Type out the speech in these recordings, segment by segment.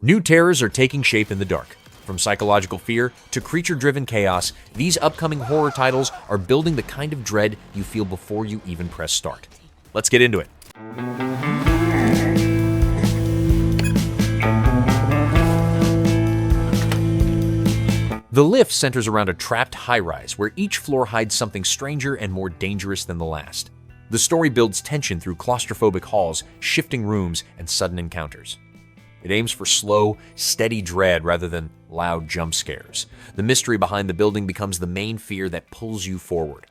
New terrors are taking shape in the dark. From psychological fear to creature-driven chaos, these upcoming horror titles are building the kind of dread you feel before you even press start. Let's get into it. The Lift centers around a trapped high-rise where each floor hides something stranger and more dangerous than the last. The story builds tension through claustrophobic halls, shifting rooms, and sudden encounters. It aims for slow, steady dread rather than loud jump scares. The mystery behind the building becomes the main fear that pulls you forward.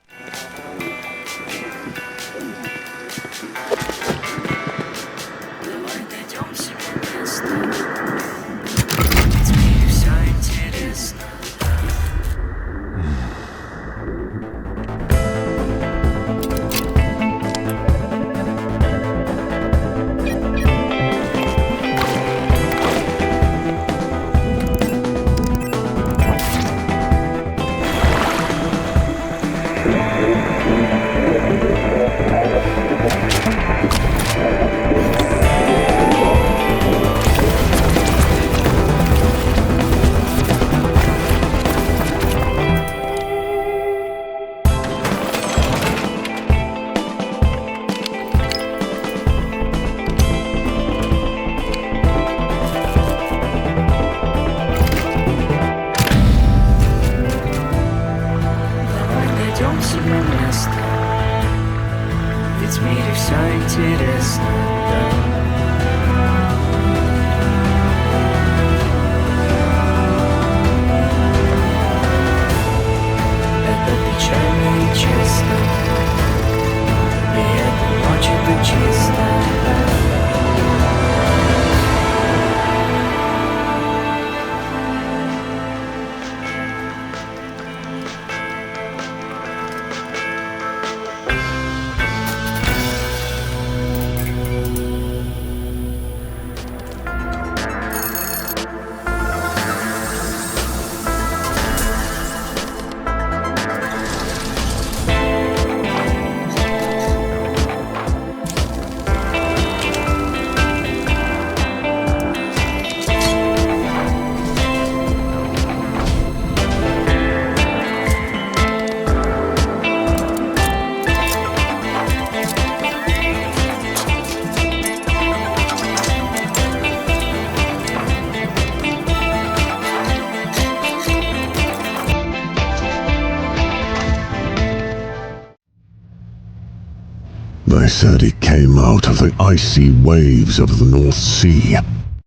They said it came out of the icy waves of the North Sea.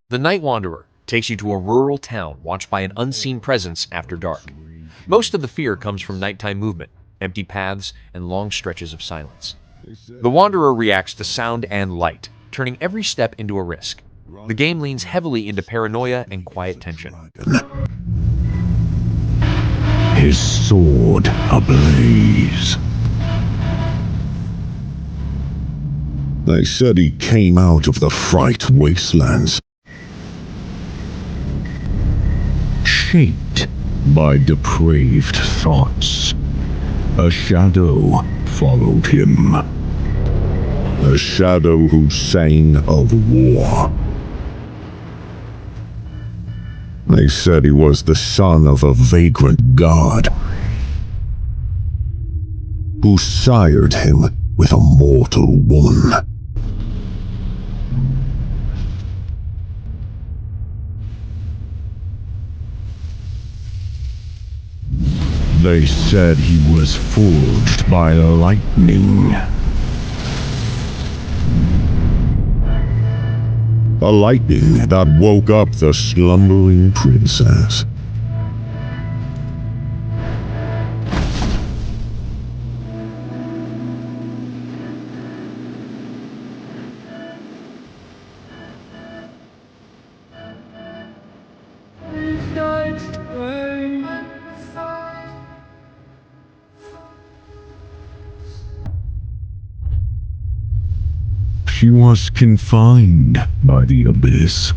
The Night Wanderer takes you to a rural town watched by an unseen presence after dark. Most of the fear comes from nighttime movement, empty paths, and long stretches of silence. The Wanderer reacts to sound and light, turning every step into a risk. The game leans heavily into paranoia and quiet tension. His sword ablaze. They said he came out of the fright wastelands, shaped by depraved thoughts. A shadow followed him. A shadow who sang of war. They said he was the son of a vagrant god, who sired him with a mortal woman. They said he was forged by lightning. A lightning that woke up the slumbering princess. She was confined by the abyss.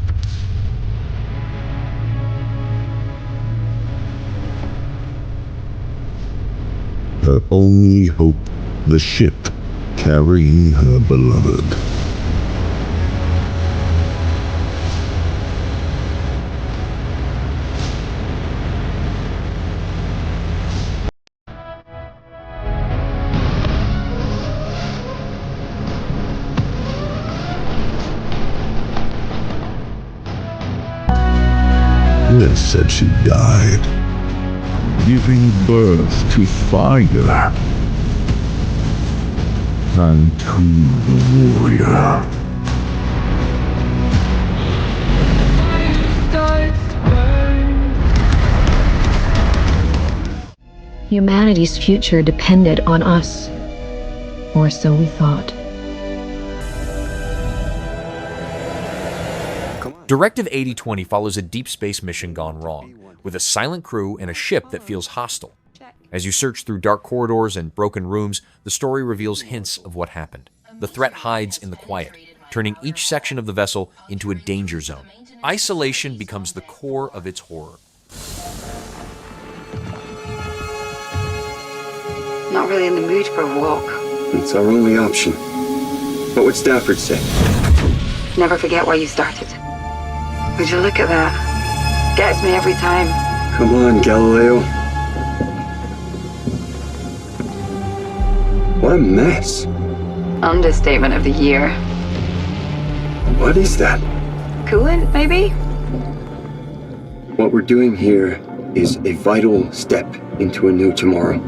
Her only hope, the ship carrying her beloved. It said she died, giving birth to fire and to the warrior. Humanity's future depended on us. Or so we thought. Directive 8020 follows a deep space mission gone wrong, with a silent crew and a ship that feels hostile. As you search through dark corridors and broken rooms, the story reveals hints of what happened. The threat hides in the quiet, turning each section of the vessel into a danger zone. Isolation becomes the core of its horror. Not really in the mood for a walk. It's our only option. What would Stafford say? Never forget why you started. Would you look at that? Gets me every time. Come on, Galileo. What a mess. Understatement of the year. What is that? Coolant, maybe? What we're doing here is a vital step into a new tomorrow.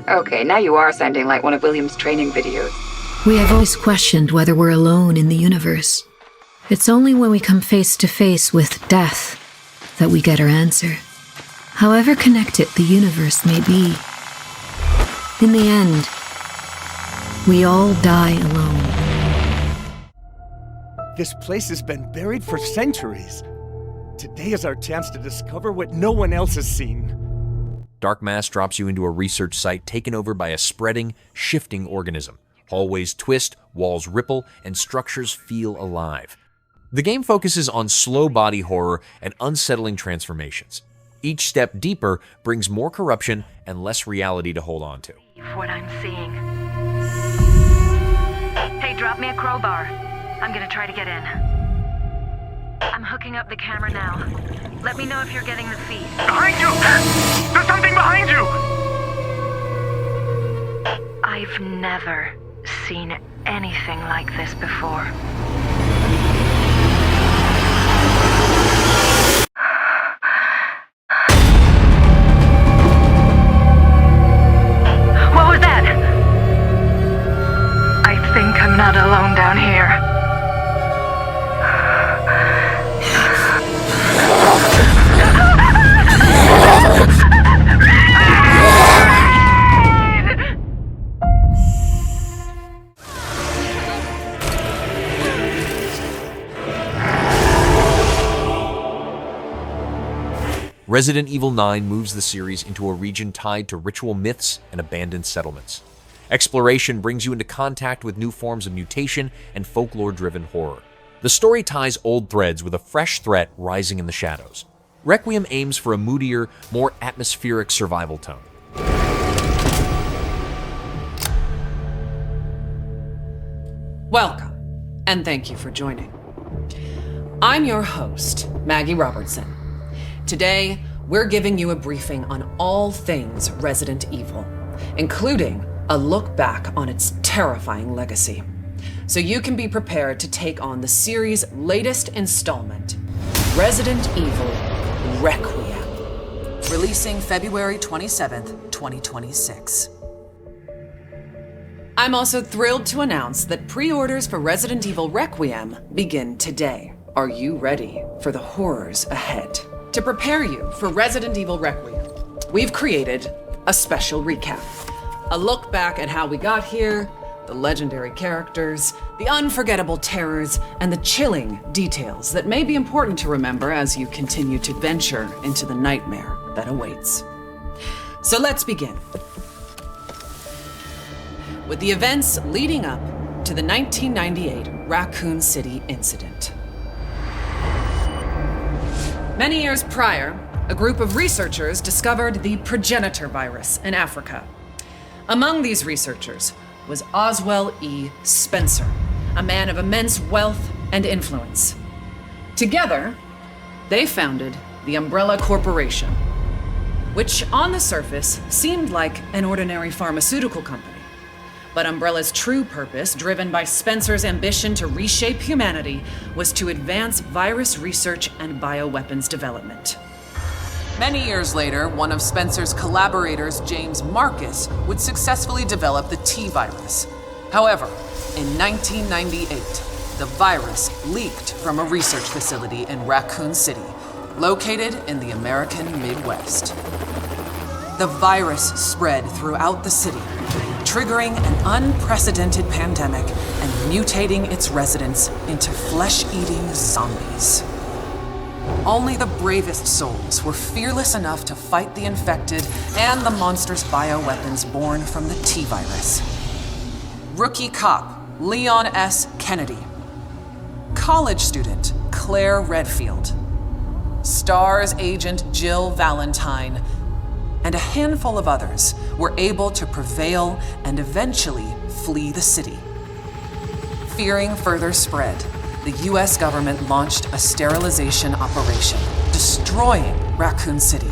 Okay, now you are sounding like one of William's training videos. We have always questioned whether we're alone in the universe. It's only when we come face to face with death that we get our answer. However connected the universe may be, in the end, we all die alone. This place has been buried for centuries. Today is our chance to discover what no one else has seen. Dark Mass drops you into a research site taken over by a spreading, shifting organism. Hallways twist, walls ripple, and structures feel alive. The game focuses on slow body horror and unsettling transformations. Each step deeper brings more corruption and less reality to hold on to. What I'm seeing. Hey, drop me a crowbar. I'm gonna try to get in. I'm hooking up the camera now. Let me know if you're getting the feed. Behind you! There's something behind you! I've never seen anything like this before. What was that? I think I'm not alone down here. Resident Evil 9 moves the series into a region tied to ritual myths and abandoned settlements. Exploration brings you into contact with new forms of mutation and folklore-driven horror. The story ties old threads with a fresh threat rising in the shadows. Requiem aims for a moodier, more atmospheric survival tone. Welcome, and thank you for joining. I'm your host, Maggie Robertson. Today, we're giving you a briefing on all things Resident Evil, including a look back on its terrifying legacy, so you can be prepared to take on the series' latest installment, Resident Evil Requiem, releasing February 27th, 2026. I'm also thrilled to announce that pre-orders for Resident Evil Requiem begin today. Are you ready for the horrors ahead? To prepare you for Resident Evil Requiem, we've created a special recap. A look back at how we got here, the legendary characters, the unforgettable terrors, and the chilling details that may be important to remember as you continue to venture into the nightmare that awaits. So let's begin. With the events leading up to the 1998 Raccoon City incident. Many years prior, a group of researchers discovered the progenitor virus in Africa. Among these researchers was Oswell E. Spencer, a man of immense wealth and influence. Together, they founded the Umbrella Corporation, which on the surface seemed like an ordinary pharmaceutical company. But Umbrella's true purpose, driven by Spencer's ambition to reshape humanity, was to advance virus research and bioweapons development. Many years later, one of Spencer's collaborators, James Marcus, would successfully develop the T-virus. However, in 1998, the virus leaked from a research facility in Raccoon City, located in the American Midwest. The virus spread throughout the city, triggering an unprecedented pandemic and mutating its residents into flesh-eating zombies. Only the bravest souls were fearless enough to fight the infected and the monstrous bioweapons born from the T-virus. Rookie cop Leon S. Kennedy. College student Claire Redfield. STARS agent Jill Valentine, and a handful of others were able to prevail and eventually flee the city. Fearing further spread, the US government launched a sterilization operation, destroying Raccoon City.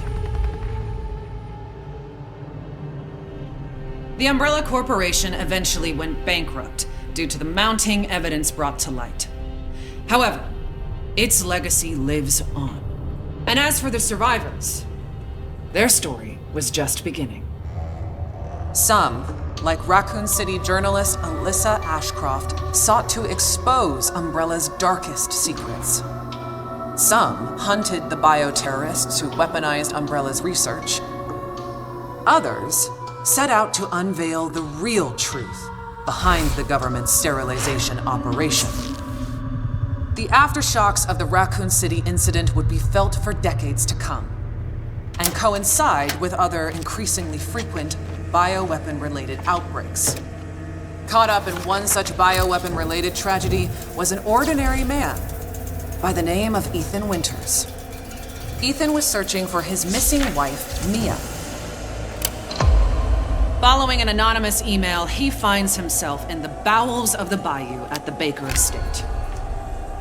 The Umbrella Corporation eventually went bankrupt due to the mounting evidence brought to light. However, its legacy lives on. And as for the survivors, their story was just beginning. Some, like Raccoon City journalist Alyssa Ashcroft, sought to expose Umbrella's darkest secrets. Some hunted the bioterrorists who weaponized Umbrella's research. Others set out to unveil the real truth behind the government's sterilization operation. The aftershocks of the Raccoon City incident would be felt for decades to come, and coincide with other increasingly frequent bioweapon-related outbreaks. Caught up in one such bioweapon-related tragedy was an ordinary man by the name of Ethan Winters. Ethan was searching for his missing wife, Mia. Following an anonymous email, he finds himself in the bowels of the bayou at the Baker estate,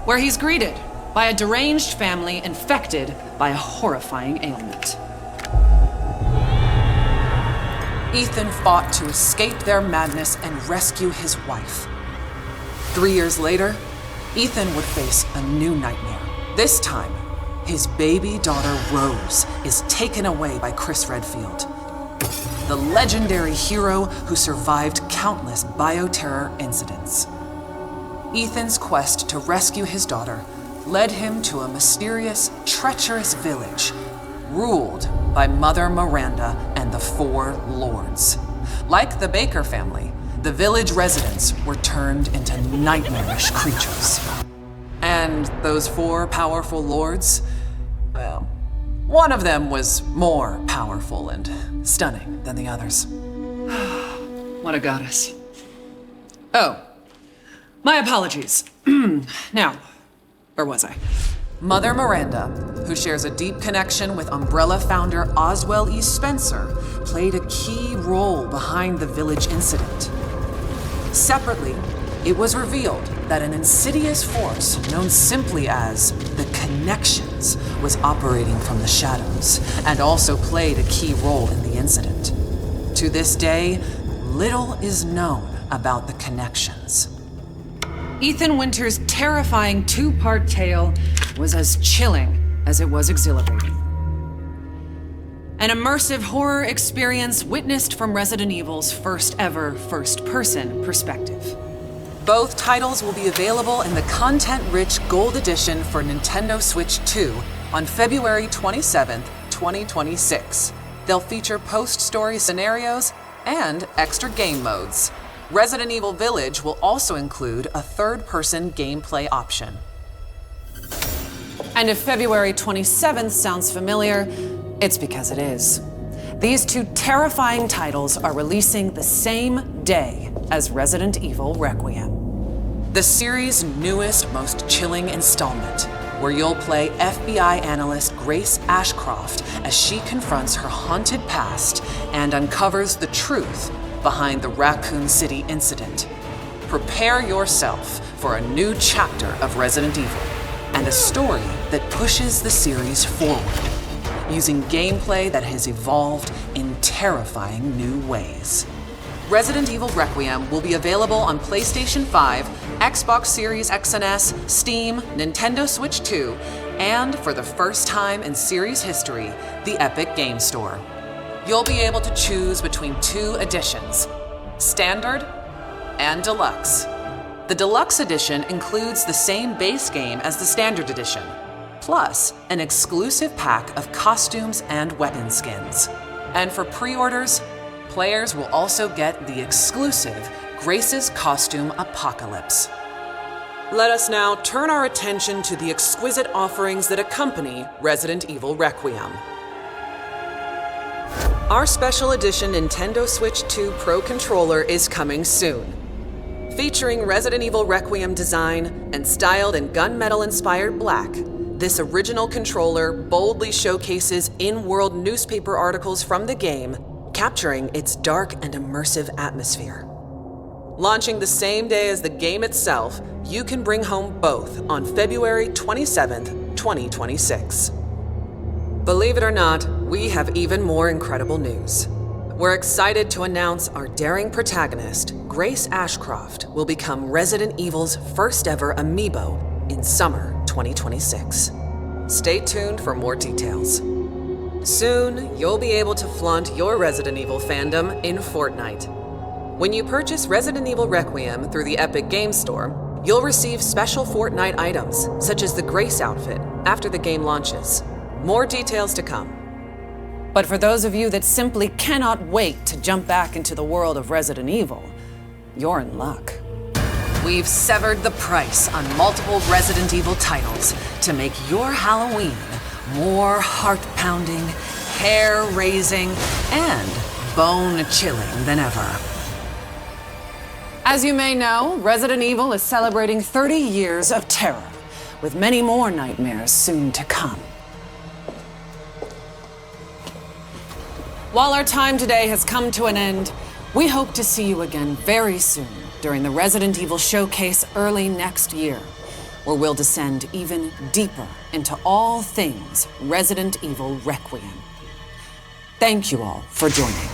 where he's greeted by a deranged family infected by a horrifying ailment. Ethan fought to escape their madness and rescue his wife. 3 years later, Ethan would face a new nightmare. This time, his baby daughter Rose is taken away by Chris Redfield, the legendary hero who survived countless bioterror incidents. Ethan's quest to rescue his daughter led him to a mysterious, treacherous village ruled by Mother Miranda and the Four Lords. Like the Baker family, the village residents were turned into nightmarish creatures. And those four powerful lords, well, one of them was more powerful and stunning than the others. What a goddess. Oh, my apologies. Now, where was I? Mother Miranda, who shares a deep connection with Umbrella founder Oswell E. Spencer, played a key role behind the village incident. Separately, it was revealed that an insidious force known simply as the Connections was operating from the shadows and also played a key role in the incident. To this day, little is known about the Connections. Ethan Winters' terrifying two-part tale was as chilling as it was exhilarating. An immersive horror experience witnessed from Resident Evil's first ever first-person perspective. Both titles will be available in the content-rich Gold Edition for Nintendo Switch 2 on February 27th, 2026. They'll feature post-story scenarios and extra game modes. Resident Evil Village will also include a third-person gameplay option. And if February 27th sounds familiar, it's because it is. These two terrifying titles are releasing the same day as Resident Evil Requiem, the series' newest, most chilling installment, where you'll play FBI analyst Grace Ashcroft as she confronts her haunted past and uncovers the truth behind the Raccoon City incident. Prepare yourself for a new chapter of Resident Evil and a story that pushes the series forward, using gameplay that has evolved in terrifying new ways. Resident Evil Requiem will be available on PlayStation 5, Xbox Series X and S, Steam, Nintendo Switch 2, and for the first time in series history, the Epic Game Store. You'll be able to choose between 2 editions, Standard and Deluxe. The Deluxe Edition includes the same base game as the Standard Edition, plus an exclusive pack of costumes and weapon skins. And for pre-orders, players will also get the exclusive Grace's Costume Apocalypse. Let us now turn our attention to the exquisite offerings that accompany Resident Evil Requiem. Our special edition Nintendo Switch 2 Pro controller is coming soon. Featuring Resident Evil Requiem design and styled in gunmetal-inspired black, this original controller boldly showcases in-world newspaper articles from the game, capturing its dark and immersive atmosphere. Launching the same day as the game itself, you can bring home both on February 27th, 2026. Believe it or not, we have even more incredible news. We're excited to announce our daring protagonist, Grace Ashcroft, will become Resident Evil's first ever amiibo in summer 2026. Stay tuned for more details. Soon, you'll be able to flaunt your Resident Evil fandom in Fortnite. When you purchase Resident Evil Requiem through the Epic Game Store, you'll receive special Fortnite items, such as the Grace outfit, after the game launches. More details to come. But for those of you that simply cannot wait to jump back into the world of Resident Evil, you're in luck. We've severed the price on multiple Resident Evil titles to make your Halloween more heart-pounding, hair-raising, and bone-chilling than ever. As you may know, Resident Evil is celebrating 30 years of terror, with many more nightmares soon to come. While our time today has come to an end, we hope to see you again very soon during the Resident Evil Showcase early next year, where we'll descend even deeper into all things Resident Evil Requiem. Thank you all for joining.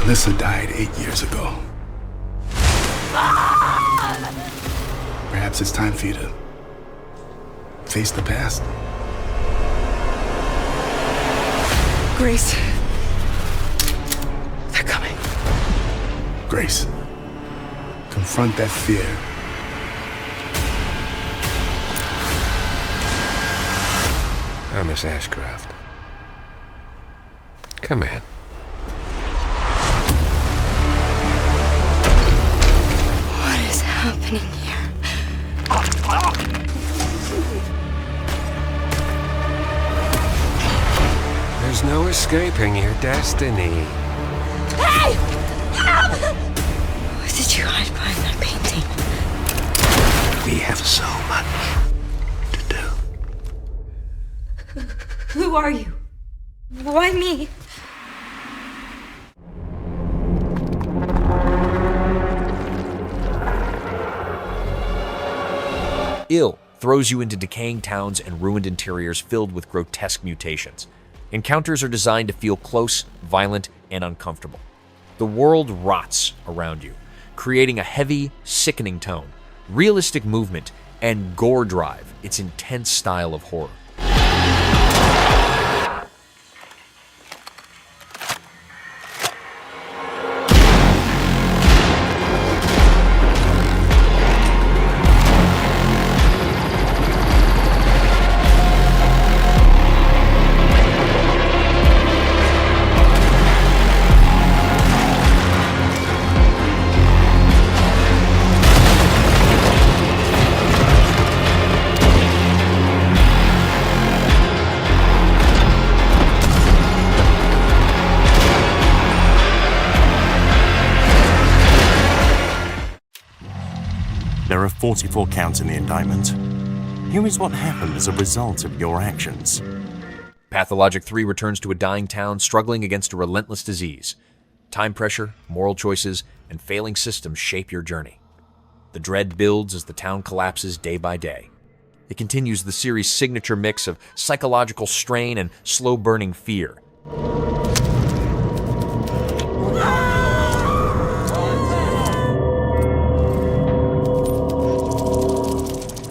Alyssa died 8 years ago. Perhaps it's time for you to face the past. Grace. They're coming. Grace, confront that fear. Oh, Miss Ashcroft. Come in. What is happening here? There's no escaping your destiny. Hey! Help! What did you hide behind that painting? We have so much to do. Who are you? Why me? Ill throws you into decaying towns and ruined interiors filled with grotesque mutations. Encounters are designed to feel close, violent, and uncomfortable. The world rots around you, creating a heavy, sickening tone, realistic movement, and gore drive, its intense style of horror. There are 44 counts in the indictment. Here is what happened as a result of your actions. Pathologic 3 returns to a dying town struggling against a relentless disease. Time pressure, moral choices, and failing systems shape your journey. The dread builds as the town collapses day by day. It continues the series' signature mix of psychological strain and slow-burning fear.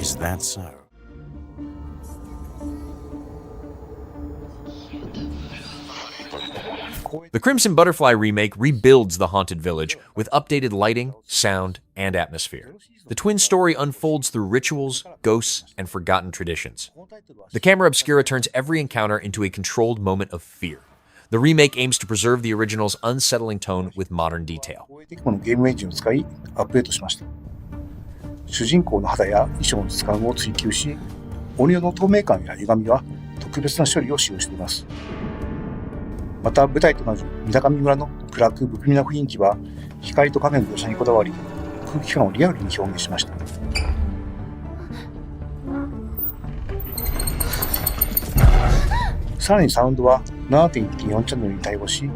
Is that so? The Crimson Butterfly remake rebuilds the haunted village with updated lighting, sound, and atmosphere. The twin story unfolds through rituals, ghosts, and forgotten traditions. The camera obscura turns every encounter into a controlled moment of fear. The remake aims to preserve the original's unsettling tone with modern detail. このゲームエンジンを使いアップデートしました。主人公の肌や衣装の質感を追求し、音量の透明感や歪みは特別な処理を使用しています。また舞台となる水上村の暗く不気味な雰囲気は光と影の描写にこだわり、空気感をリアルに表現しました。さらにサウンドは 7.1.4 チャンネルに対応し、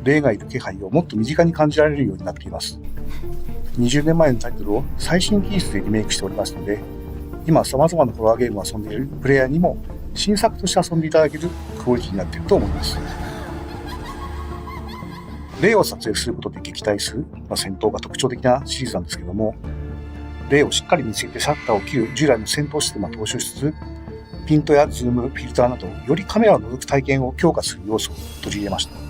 霊がいる気配をもっと身近に感じられるようになっています。20年前のタイトルを最新技術でリメイクしておりますので、今様々なホラーゲームを遊んでいるプレイヤーにも新作として遊んでいただけるクオリティになっていると思います。霊を撮影することで撃退する、戦闘が特徴的なシリーズなんですけども、霊をしっかり見つけてシャッターを切る従来の戦闘システムを踏襲しつつ、ピントやズーム、フィルターなど、よりカメラを覗く体験を強化する要素を取り入れました。フ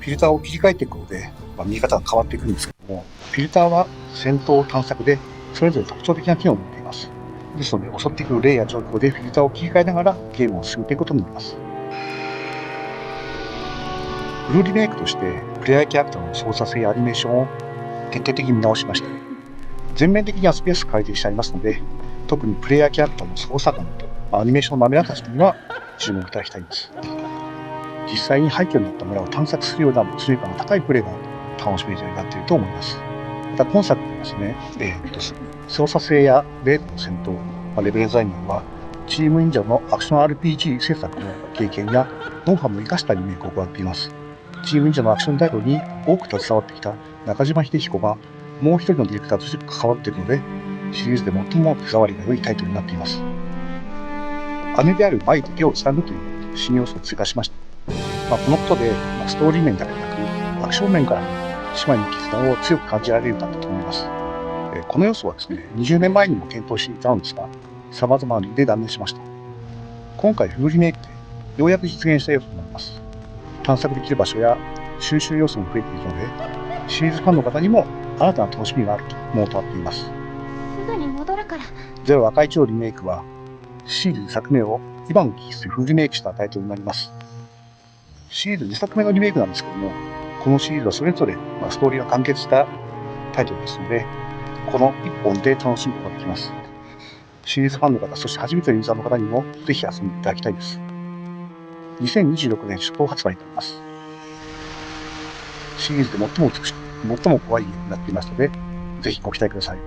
ィルターを切り替えていくことで、見え方が変わっていくんですけども、フィルターは戦闘探索でそれぞれ特徴的な機能を持っています。ですので、襲ってくる霊や状況でフィルターを切り替えながらゲームを進めていくことになります。フルリメイクとして、プレイヤーキャラクターの操作性やアニメーションを徹底的に見直しました。全面的に遊びやすく改善してありますので、特にプレイヤーキャラクターの操作感とアニメーションの滑らかさには注目いただきたいんです。実際に廃墟になった村を探索するような没入感の高いプレイが楽しめるようになっていると思います。また今作でですね、操作性や霊の戦闘、レベルデザインなどはチーム忍者のアクション RPG 制作の経験やノウハウも生かしたリメイクを行っています。チーム忍者のアクションタイトルに多く携わってきた中島秀彦がもう一人のディレクターとして関わっているので、シリーズで最も手触りが良いタイトルになっています。姉である舞と手をつなぐという新要素を追加しました。このことで、ストーリー面だけでなく、アクション面からも姉妹の絆を強く感じられるようになったと思います。この要素はですね、20年前にも検討していたのですが、様々な理由で断念しました。今回フルリメイクでようやく実現した要素になります。探索できる場所や収集要素も増えているので、シリーズファンの方にも新たな楽しみがあると思うとなっています。すぐに戻るから。ゼロ赤い蝶リメイクは、シリーズ2作目を今の技術でフルリメイクしたタイトルになります。シリーズ2作目のリメイクなんですけども、このシリーズはそれぞれストーリーが完結したタイトルですので、この1本で楽しむことができます。シリーズファンの方、そして初めてのユーザーの方にもぜひ遊んでいただきたいです。2026年初頭発売になります。シリーズで最も美しく、最も怖いゲームになっていますので、ぜひご期待ください。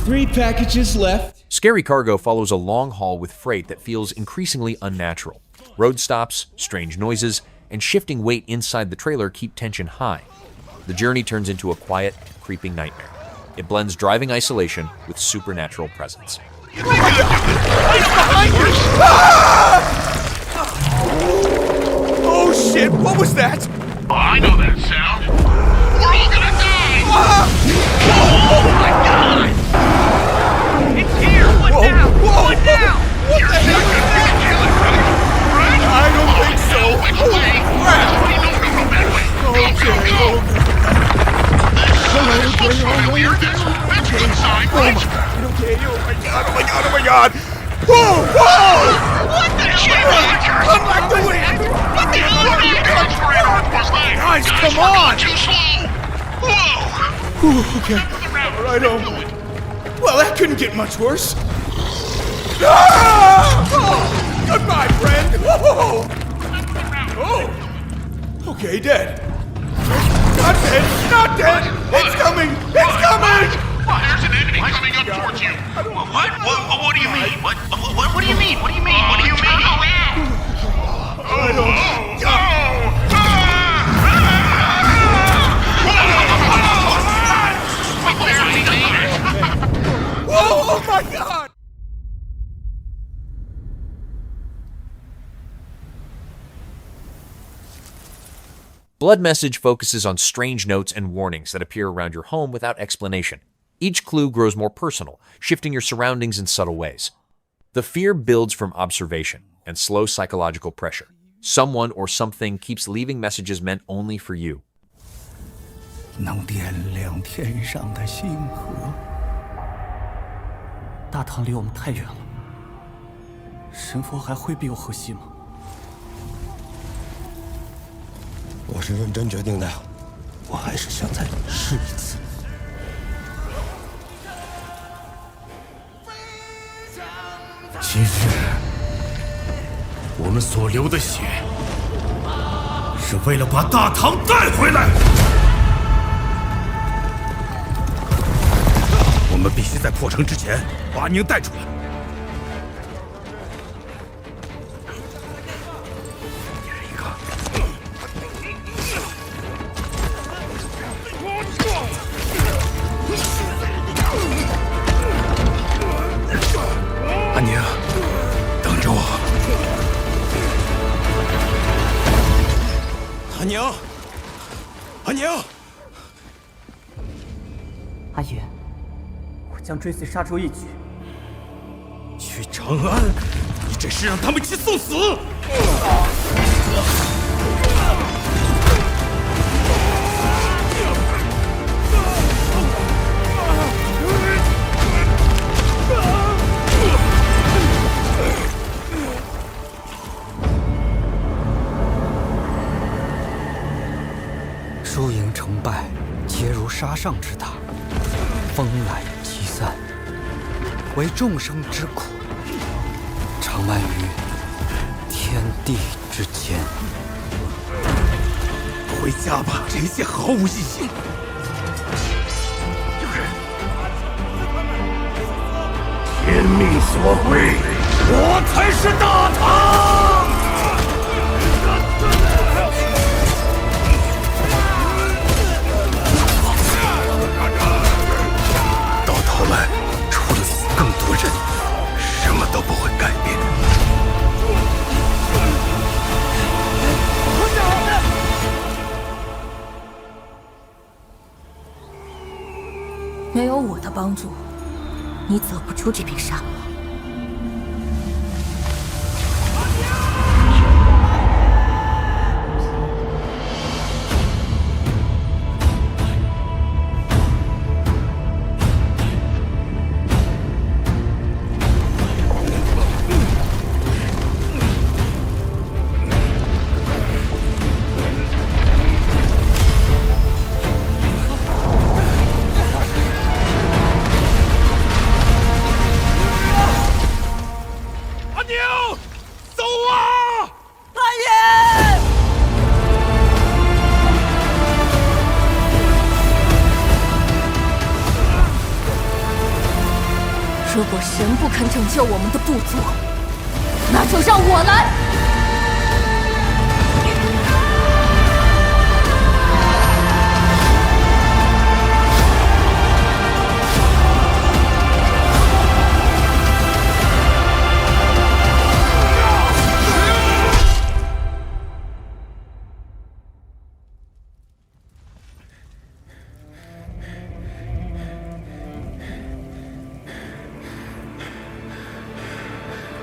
Three packages left. Scary Cargo follows a long haul with freight that feels increasingly unnatural. Road stops, strange noises, and shifting weight inside the trailer keep tension high. The journey turns into a quiet, creeping nightmare. It blends driving isolation with supernatural presence. He's behind you! Ah! Oh shit, what was that? I know that sound. We're all gonna die! Ah! Oh my god! It's here! What now? What now? What the hell? Right? I don't think so. Which way? Crap! No, that way. Go. That's a good sign, right? Okay, oh my god! Whoa! What the shit? Come back the way! What the hell are you doing? Guys, come on! Too slow! Whoa! Whew, okay. Alright, well, that couldn't get much worse. Ah! Oh, goodbye, friend! Whoa! Oh! Okay, dead. Not dead! Not dead! It's coming! It's coming! There's an enemy coming up towards you. What do you mean? What do you mean? What do you mean? What do you mean? I don't... Whoa! Oh my god! Blood Message focuses on strange notes and warnings that appear around your home without explanation. Each clue grows more personal, shifting your surroundings in subtle ways. The fear builds from observation and slow psychological pressure. Someone or something keeps leaving messages meant only for you. 能点亮天上的星河。大堂离我们太远了，神佛还会庇佑荷西吗？我是认真决定的，我还是想再试一次。今日我们所流的血，是为了把大唐带回来。我们必须在破城之前把宁带出来。阿宁，等着我。阿宁，阿宁，阿爷，我将追随杀出一举。去长安，你这是让他们去送死！输赢成败，皆如沙上之大，风来即散，为众生之苦，长漫于天地之间。回家吧，这一切毫无意义。天命所归，我才是大唐。到头来，除了死更多人，什么都不会改变。没有我的帮助，你走不出这片沙漠。如果神不肯拯救我们的部族，那就让我来。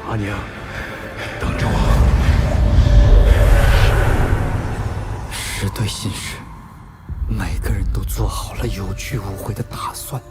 阿宁，等着我。是对信使，每个人都做好了有去无回的打算。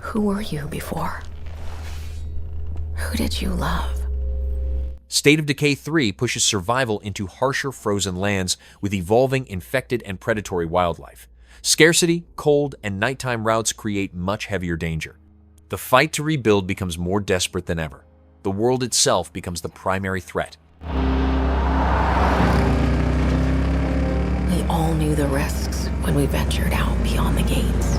Who were you before? Who did you love? State of Decay 3 pushes survival into harsher frozen lands with evolving infected and predatory wildlife. Scarcity, cold, and nighttime routes create much heavier danger. The fight to rebuild becomes more desperate than ever. The world itself becomes the primary threat. We all knew the risks when we ventured out beyond the gates.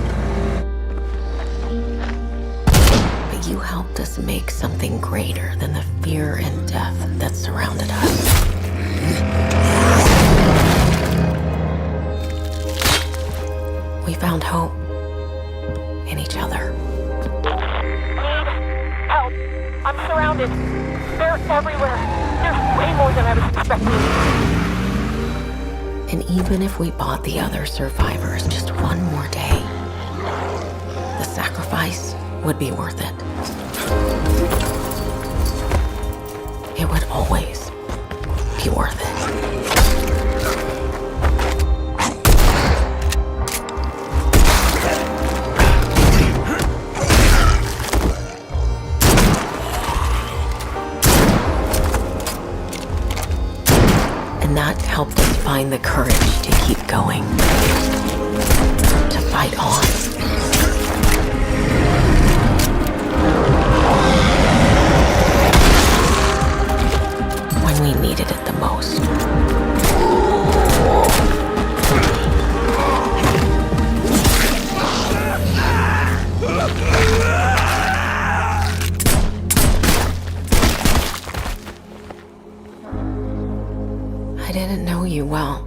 But you helped us make something greater than the fear and death that surrounded us. We found hope in each other. Help! I'm surrounded. They're everywhere. There's way more than I was expecting. And even if we bought the other survivors just one more day, the sacrifice would be worth it. It would always be worth it. And that helped us find the courage to keep going, to fight on. When we needed it the most. I didn't know you well.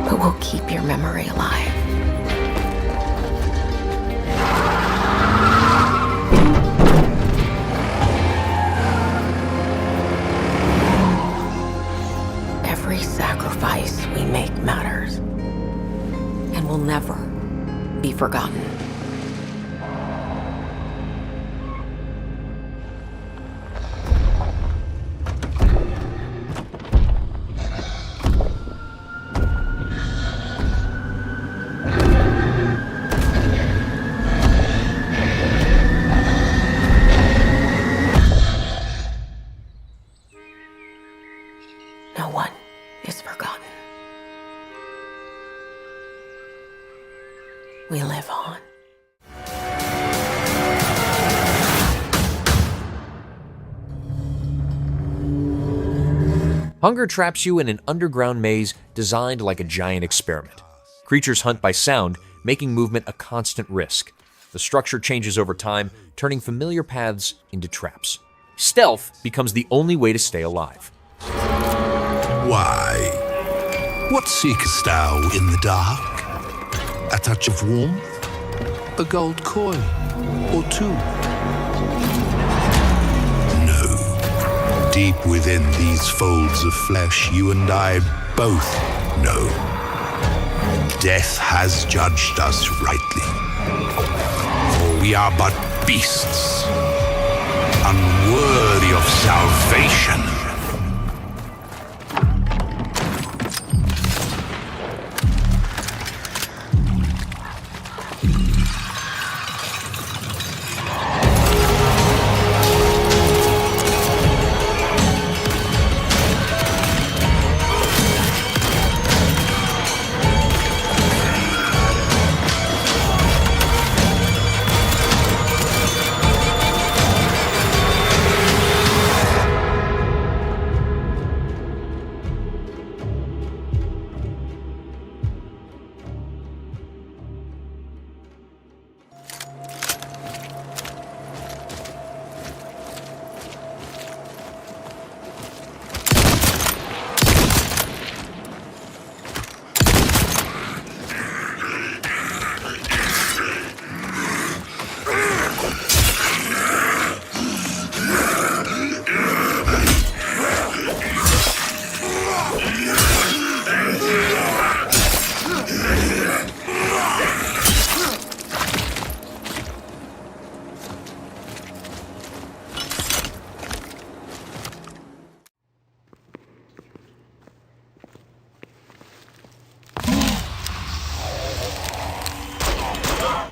But we'll keep your memory alive. Every sacrifice we make matters and will never be forgotten. No one is forgotten. We live on. Hunger traps you in an underground maze designed like a giant experiment. Creatures hunt by sound, making movement a constant risk. The structure changes over time, turning familiar paths into traps. Stealth becomes the only way to stay alive. Why? What seekest thou in the dark? A touch of warmth? A gold coin? Or two? No. Deep within these folds of flesh, you and I both know. Death has judged us rightly. For we are but beasts, unworthy of salvation.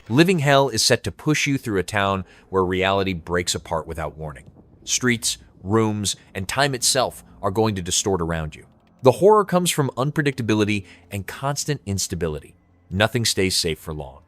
Living Hell is set to push you through a town where reality breaks apart without warning. Streets, rooms, and time itself are going to distort around you. The horror comes from unpredictability and constant instability. Nothing stays safe for long.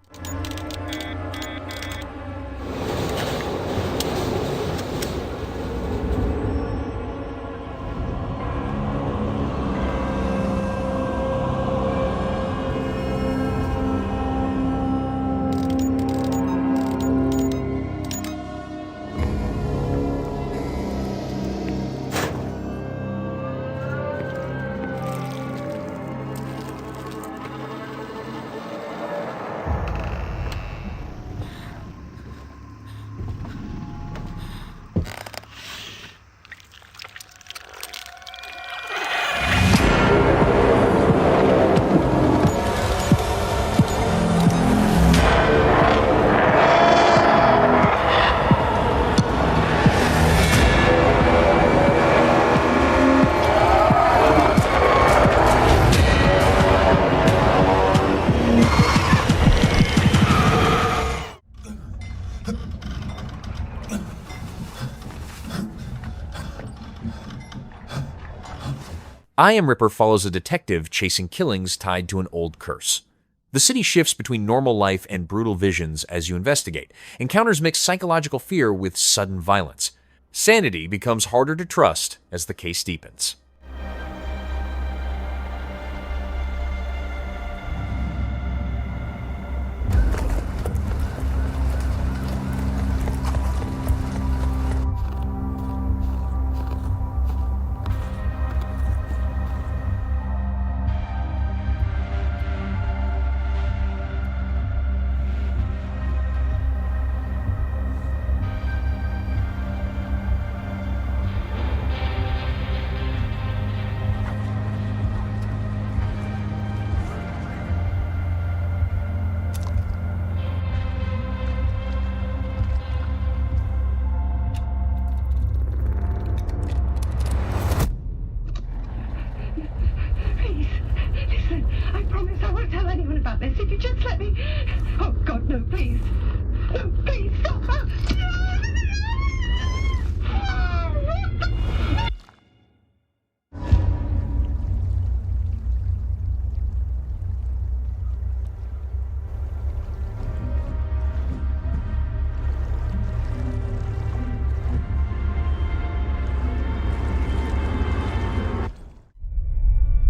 I Am Ripper follows a detective chasing killings tied to an old curse. The city shifts between normal life and brutal visions as you investigate. Encounters mix psychological fear with sudden violence. Sanity becomes harder to trust as the case deepens.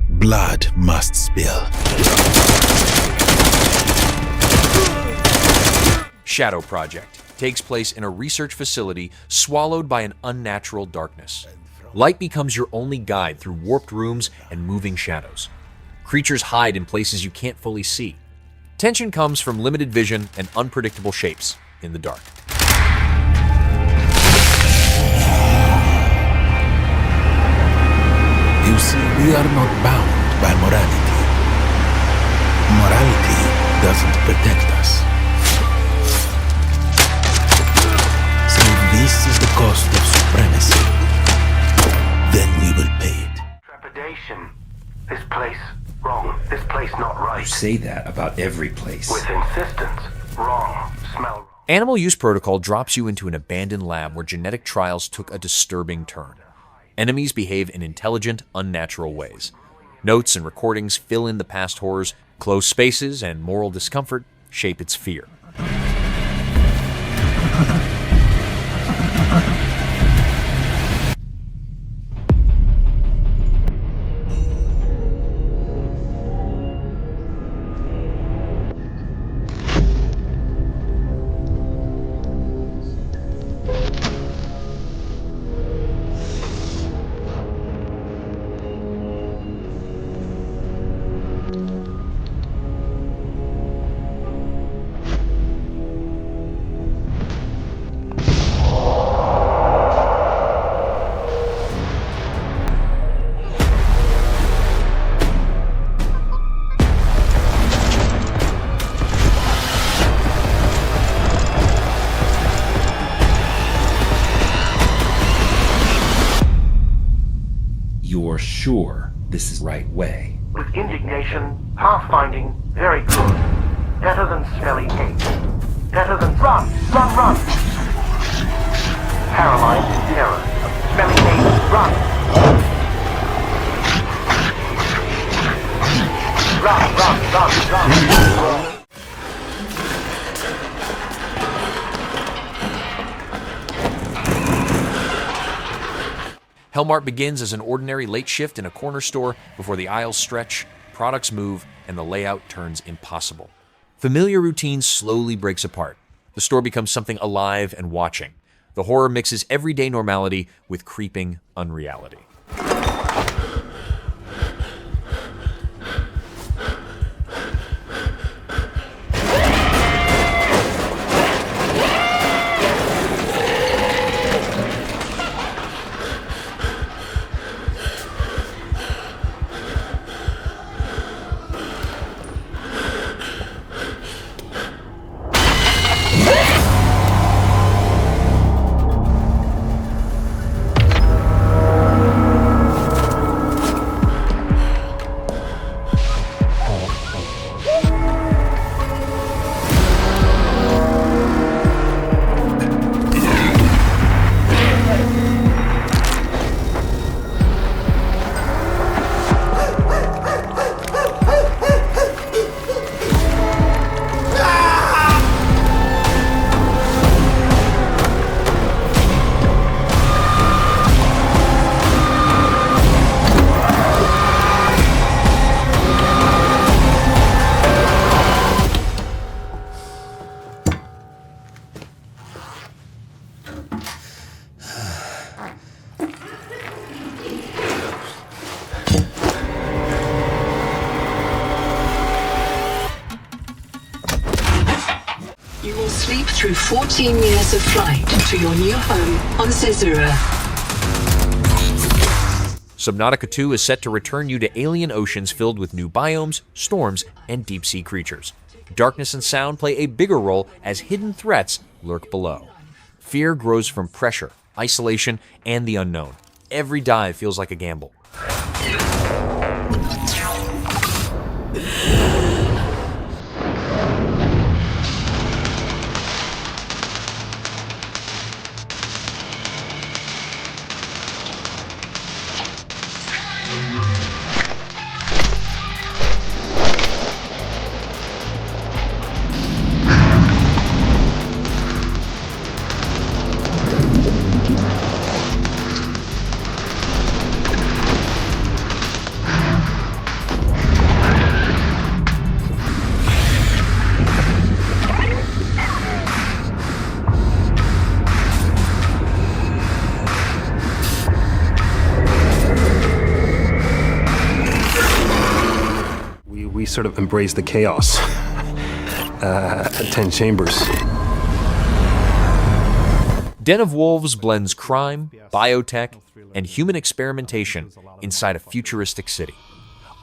Blood must spill. Shadow Project takes place in a research facility swallowed by an unnatural darkness. Light becomes your only guide through warped rooms and moving shadows. Creatures hide in places you can't fully see. Tension comes from limited vision and unpredictable shapes in the dark. You see, we are not bound by morality. Morality doesn't protect us. So if this is the cost of supremacy, then we will pay it. Trepidation. This place wrong. This place not right. You say that about every place. With insistence. Wrong. Smell wrong. Animal Use Protocol drops you into an abandoned lab where genetic trials took a disturbing turn. Enemies behave in intelligent, unnatural ways. Notes and recordings fill in the past horrors. Closed spaces and moral discomfort shape its fear. You're sure this is the right way? With indignation, pathfinding, very good. Better than smelly hate. Gentlemen, run! Run, run! Paralyzed, 0. Smelling aid, run! Run, run, run, run! Hellmart begins as an ordinary late shift in a corner store before the aisles stretch, products move, and the layout turns impossible. Familiar routine slowly breaks apart. The store becomes something alive and watching. The horror mixes everyday normality with creeping unreality. You will sleep through 14 years of flight to your new home on Caesura. Subnautica 2 is set to return you to alien oceans filled with new biomes, storms, and deep-sea creatures. Darkness and sound play a bigger role as hidden threats lurk below. Fear grows from pressure, isolation, and the unknown. Every dive feels like a gamble. We sort of embrace the chaos at 10 Chambers. Den of Wolves blends crime, biotech, and human experimentation inside a futuristic city.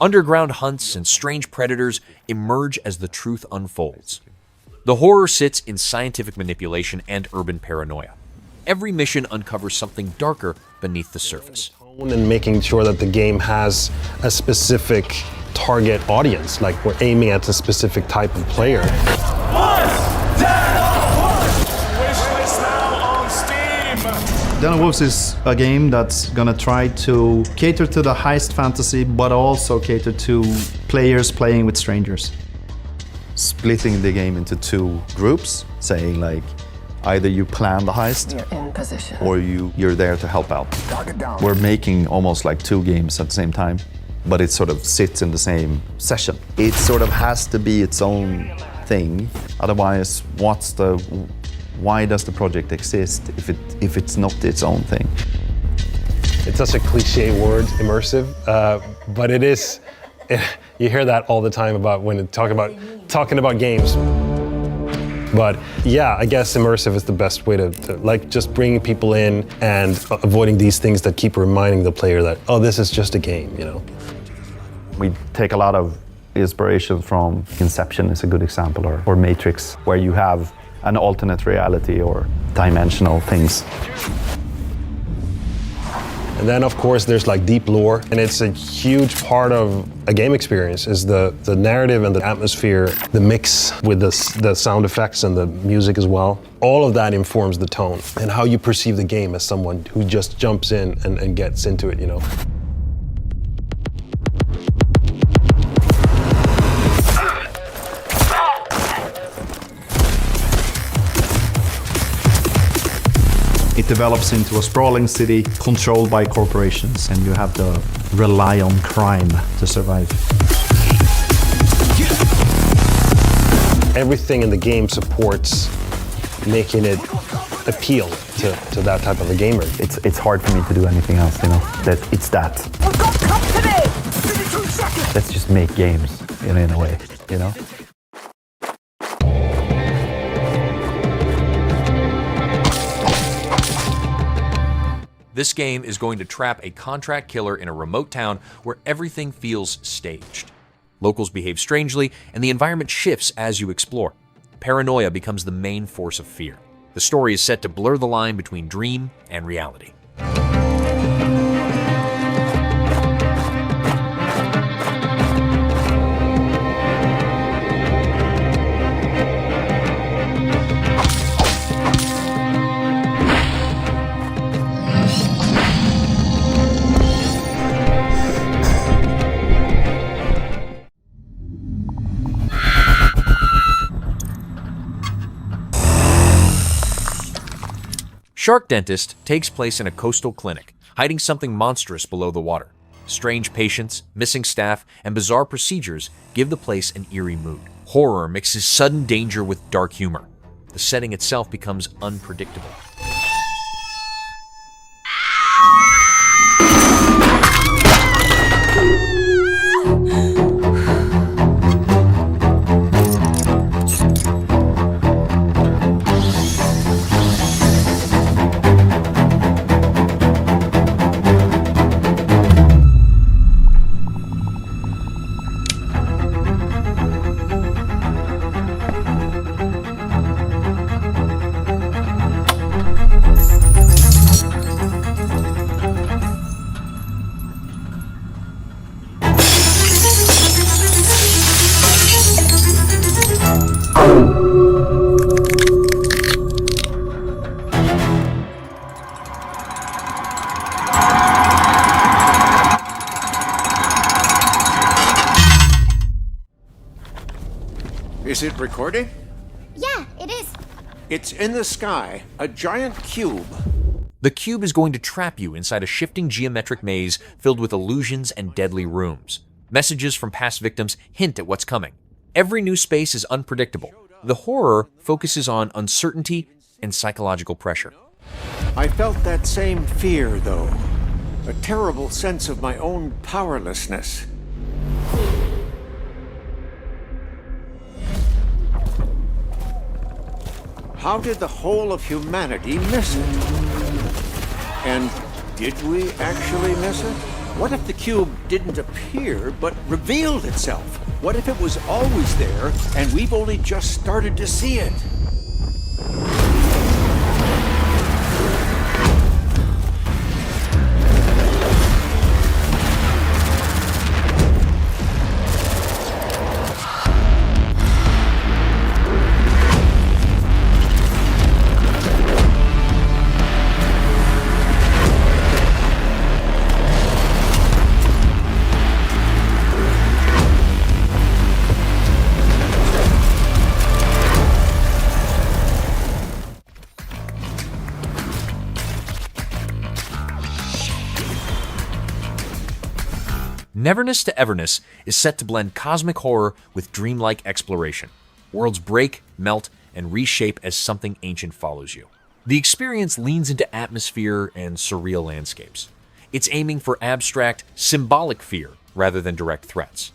Underground hunts and strange predators emerge as the truth unfolds. The horror sits in scientific manipulation and urban paranoia. Every mission uncovers something darker beneath the surface. And making sure that the game has a specific target audience, like we're aiming at a specific type of player. Den of Wolves is a game that's gonna try to cater to the heist fantasy, but also cater to players playing with strangers. Splitting the game into two groups, saying like, either you plan the heist, You're in position. or you're there to help out. We're making almost like two games at the same time, but it sort of sits in the same session. It sort of has to be its own thing. Otherwise, why does the project exist if it's not its own thing? It's such a cliche word, immersive, but it is. You hear that all the time about when talking about games. But yeah, I guess immersive is the best way to like just bringing people in and avoiding these things that keep reminding the player that, oh, this is just a game, you know. We take a lot of inspiration from Inception is a good example, or Matrix, where you have an alternate reality or dimensional things. And then of course there's like deep lore, and it's a huge part of a game experience is the narrative and the atmosphere, the mix with the sound effects and the music as well. All of that informs the tone and how you perceive the game as someone who just jumps in and gets into it, you know. It develops into a sprawling city controlled by corporations, and you have to rely on crime to survive. Everything in the game supports making it appeal to that type of a gamer. It's hard for me to do anything else, you know. It's that. We've got company! 32 seconds! Let's just make games in a way, you know. This game is going to trap a contract killer in a remote town where everything feels staged. Locals behave strangely, and the environment shifts as you explore. Paranoia becomes the main force of fear. The story is set to blur the line between dream and reality. Shark Dentist takes place in a coastal clinic, hiding something monstrous below the water. Strange patients, missing staff, and bizarre procedures give the place an eerie mood. Horror mixes sudden danger with dark humor. The setting itself becomes unpredictable. Is it recording? Yeah, it is. It's in the sky, a giant cube. The cube is going to trap you inside a shifting geometric maze filled with illusions and deadly rooms. Messages from past victims hint at what's coming. Every new space is unpredictable. The horror focuses on uncertainty and psychological pressure. I felt that same fear, though. A terrible sense of my own powerlessness. How did the whole of humanity miss it? And did we actually miss it? What if the cube didn't appear, but revealed itself? What if it was always there, and we've only just started to see it? Neverness to Everness is set to blend cosmic horror with dreamlike exploration. Worlds break, melt, and reshape as something ancient follows you. The experience leans into atmosphere and surreal landscapes. It's aiming for abstract, symbolic fear rather than direct threats.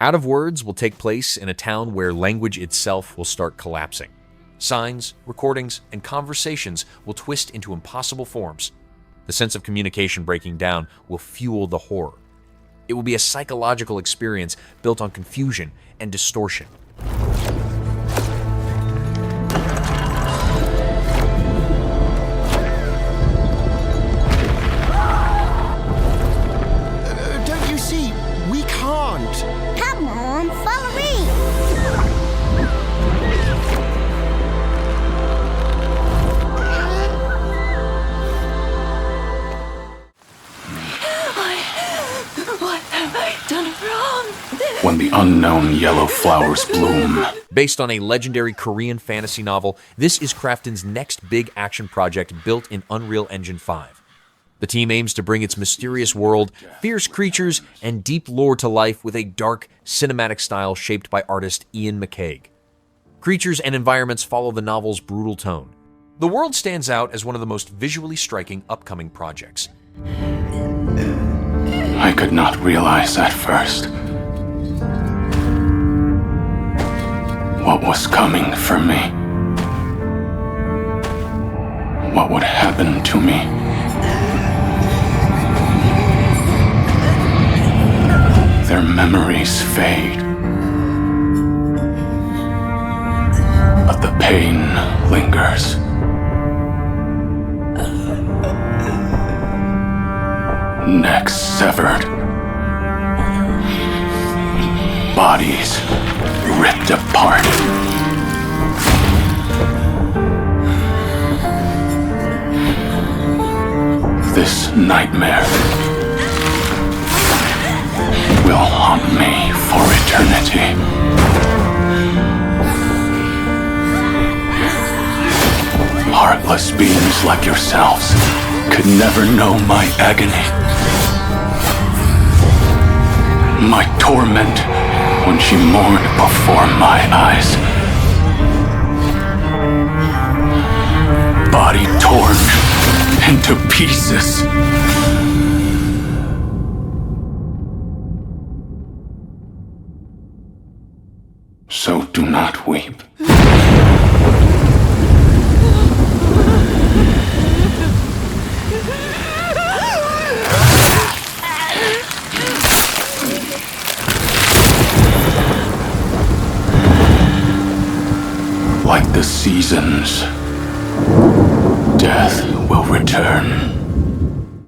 Out of Words will take place in a town where language itself will start collapsing. Signs, recordings, and conversations will twist into impossible forms. The sense of communication breaking down will fuel the horror. It will be a psychological experience built on confusion and distortion. Don't you see? We can't. Come on, follow me. What have I done wrong? When the unknown yellow flowers bloom. Based on a legendary Korean fantasy novel, this is Krafton's next big action project built in Unreal Engine 5. The team aims to bring its mysterious world, fierce creatures, and deep lore to life with a dark, cinematic style shaped by artist Ian McCaig. Creatures and environments follow the novel's brutal tone. The world stands out as one of the most visually striking upcoming projects. I could not realize at first what was coming for me. What would happen to me. Their memories fade, but the pain lingers. Necks severed, bodies ripped apart. This nightmare will haunt me for eternity. Heartless beings like yourselves could never know my agony. My torment when she mourned before my eyes. Body torn into pieces. So do not weep. Like the seasons, death will return.